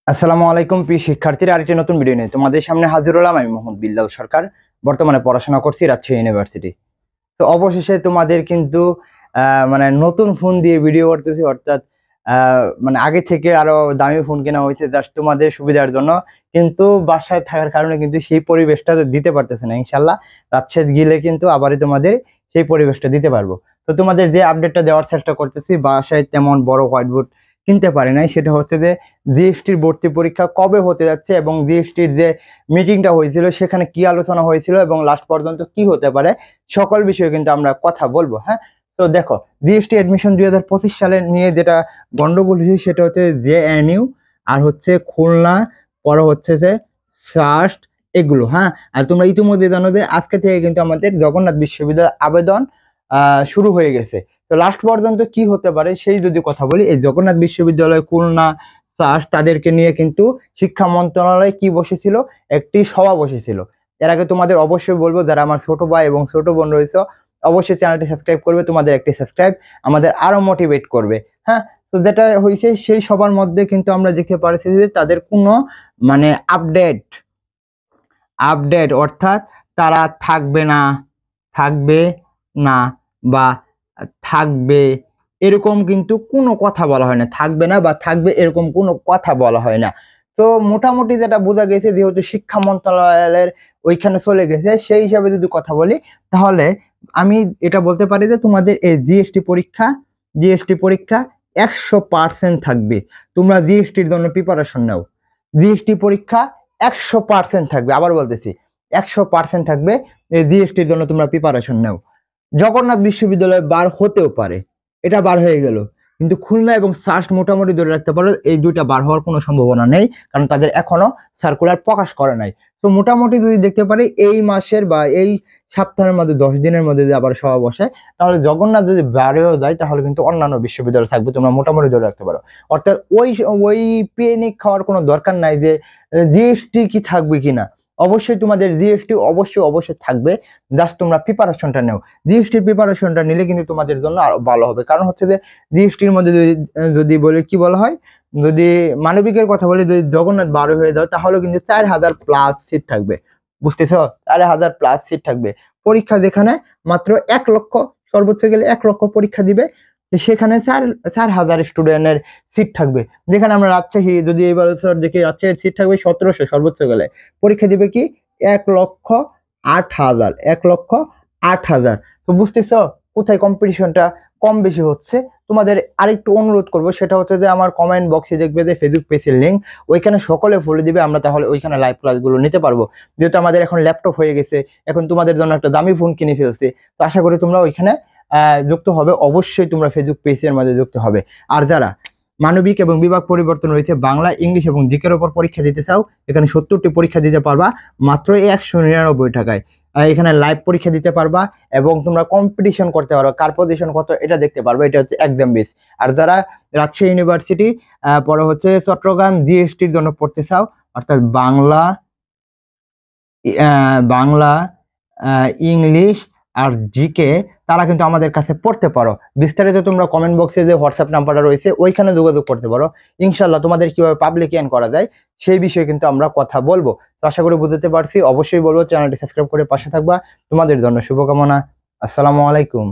আসসালামু আলাইকুম প্রিয় শিক্ষার্থীরা, আরেকটি নতুন ভিডিও নিয়ে তোমাদের সামনে হাজির হলাম। আমি মোহাম্মদ বিল্লাল সরকার, বর্তমানে পড়াশোনা করছি রাজশাহী ইউনিভার্সিটি। তো অবশেষে তোমাদের কিন্তু মানে নতুন ফোন দিয়ে ভিডিও করতেছি, অর্থাৎ মানে আগে থেকে আরো দামি ফোন কেনা হয়েছে জাস্ট তোমাদের সুবিধার জন্য। কিন্তু বাসায় থাকার কারণে কিন্তু সেই পরিবেশটা দিতে পারতেছে না। ইনশাল্লাহ রাজশাহী গেলে কিন্তু আবারই তোমাদের সেই পরিবেশটা দিতে পারবো। তো তোমাদের যে আপডেটটা দেওয়ার চেষ্টা করতেছি, বাসায় তেমন বড় হোয়াইট বোর্ড কিনতে পারি নাই, সেটা হচ্ছে যে জিএসটির ভর্তি পরীক্ষা কবে হতে যাচ্ছে এবং জিএসটির যে মিটিংটা হয়েছিল সেখানে কি আলোচনা হয়েছিল এবং লাস্ট পর্যন্ত কি হতে পারে, সকল বিষয়ে কিন্তু আমরা কথা বলবো। হ্যাঁ, তো দেখো, জিএসটি এডমিশন 2025 সালে নিয়ে যেটা গন্ডগোল হয়েছে সেটা হচ্ছে জেএনইউ, আর হচ্ছে খুলনা, পরে হচ্ছে যে সাস্ট, এগুলো। হ্যাঁ, আর তোমরা ইতিমধ্যে জানো যে আজকে থেকে কিন্তু আমাদের জগন্নাথ বিশ্ববিদ্যালয়ের আবেদন শুরু হয়ে গেছে। তো লাস্ট পর্যন্ত কি হতে পারে সেই যদি কথা বলি, এই জগন্নাথ বিশ্ববিদ্যালয়, খুলনা, তাদেরকে নিয়ে কিন্তু শিক্ষা মন্ত্রণালয়ে কি বসেছিল, একটি সভা বসেছিল। এর আগে তোমাদের অবশ্যই বলবো, যারা আমার ছোট ভাই এবং ছোট বোন রয়েছে অবশ্যই চ্যানেলটি সাবস্ক্রাইব করবে। তোমাদের একটি সাবস্ক্রাইব আমাদের আরো মোটিভেট করবে। হ্যাঁ, তো যেটা হয়েছে সেই সবার মধ্যে কিন্তু আমরা দেখতে পারছি যে তাদের কোনো মানে আপডেট আপডেট অর্থাৎ তারা থাকবে না, থাকবে না বা থাকবে এরকম কিন্তু কোনো কথা বলা হয় না। থাকবে না বা থাকবে এরকম কোনো কথা বলা হয় না। তো মোটামুটি যেটা বোঝা গেছে, যেহেতু শিক্ষা মন্ত্রণালয়ের ওইখানে চলে গেছে, সেই হিসাবে যদি কথা বলি তাহলে আমি এটা বলতে পারি যে তোমাদের এই জিএসটি পরীক্ষা 100% থাকবে। তোমরা জিএসটির জন্য প্রিপারেশন নাও। জিএসটি পরীক্ষা 100% থাকবে, আবার বলতেছি 100% থাকবে। এই জিএসটির জন্য তোমরা প্রিপারেশন নাও। জগন্নাথ বিশ্ববিদ্যালয় বার হতেও পারে, এটা বার হয়ে গেল, কিন্তু খুলনা এবং সাস্ট মোটামুটি ধরে রাখতে পারো এই দুইটা বার হওয়ার কোনো সম্ভাবনা নেই, কারণ তাদের এখনো সার্কুলার প্রকাশ করে নাই। তো মোটামুটি যদি দেখতে পারি এই মাসের বা এই সপ্তাহের মধ্যে 10 দিনের মধ্যে যদি আবার সভা বসে, তাহলে জগন্নাথ যদি বাড়েও যায় তাহলে কিন্তু অন্যান্য বিশ্ববিদ্যালয় থাকবে, তোমরা মোটামুটি ধরে রাখতে পারো। অর্থাৎ ওই ওই পিএনই খাওয়ার কোনো দরকার নাই যে জিএসটি কি থাকবে কিনা। অবশ্যই তোমাদের জিএসটি অবশ্যই থাকবে, জাস্ট তোমরা প্রিপারেশনটা নাও। জিএসটির প্রিপারেশনটা নিলে কিন্তু তোমাদের জন্য আরো ভালো হবে। কারণ হচ্ছে যে জিএসটির মধ্যে যদি বলে কি বলা হয়, যদি মানবিকের কথা বলি, যদি জগন্নাথ 12 হয়ে যাও তাহলে কিন্তু 4000+ সিট থাকবে। বুঝতেছো, 4000+ সিট থাকবে। পরীক্ষা যেখানে মাত্র 1 লক্ষ, সর্বোচ্চ গেলে 1 লক্ষ পরীক্ষা দিবে, সেখানে 4000 স্টুডেন্টের সিট থাকবে। যেখানে আমরা রাজশাহী, যদি এবার দেখি রাজশাহীর সিট থাকবে 1700, সর্বোচ্চ গেলে পরীক্ষা দিবে কি 1,08,000, 1,08,000। তো বুঝতেছো কোথায় কম্পিটিশনটা কম বেশি হচ্ছে। তোমাদের আরেকটু অনুরোধ করবো, সেটা হচ্ছে যে আমার কমেন্ট বক্সে দেখবে যে ফেসবুক পেজের লিঙ্ক, ওইখানে সকলে ফলো দিবে, আমরা তাহলে ওইখানে লাইভ ক্লাসগুলো নিতে পারবো। যেহেতু আমাদের এখন ল্যাপটপ হয়ে গেছে, এখন তোমাদের জন্য একটা দামি ফোন কিনে ফেলছি, তো আশা করি তোমরা ওইখানে যুক্ত হবে। অবশ্যই তোমরা ফেসবুক পেজের মাঝে যুক্ত হবে। আর যারা মানবিক এবং বিভাগ পরিবর্তন রয়েছে, বাংলা, ইংলিশ এবং জিকের উপর পরীক্ষা দিতে চাও, এখানে 70টি পরীক্ষা দিতে পারবা মাত্র 199 টাকায়। এখানে লাইভ পরীক্ষা দিতে পারবা এবং তোমরা কম্পিটিশন করতে পারো, কার পজিশন কত এটা দেখতে পারবে। এটা হচ্ছে একদম বেশ। আর যারা রাজশাহী ইউনিভার্সিটি পরে হচ্ছে চট্টগ্রাম জিএসটির জন্য পড়তে চাও, অর্থাৎ বাংলা, বাংলা, ইংলিশ আর জিকে, তারা কিন্তু আমাদের কাছে পড়তে পারো। বিস্তারিত তোমরা কমেন্ট বক্সে যে হোয়াটসঅ্যাপ নাম্বারটা রয়েছে ওইখানে যোগাযোগ করতে পারো। ইনশাল্লাহ তোমাদের কিভাবে পাবলিকান করা যায় সেই বিষয়ে কিন্তু আমরা কথা বলবো। তো আশা করি বুঝতে পারছি। অবশ্যই বলবো চ্যানেলটি সাবস্ক্রাইব করে পাশে থাকবা। তোমাদের জন্য শুভকামনা। আসসালামু আলাইকুম।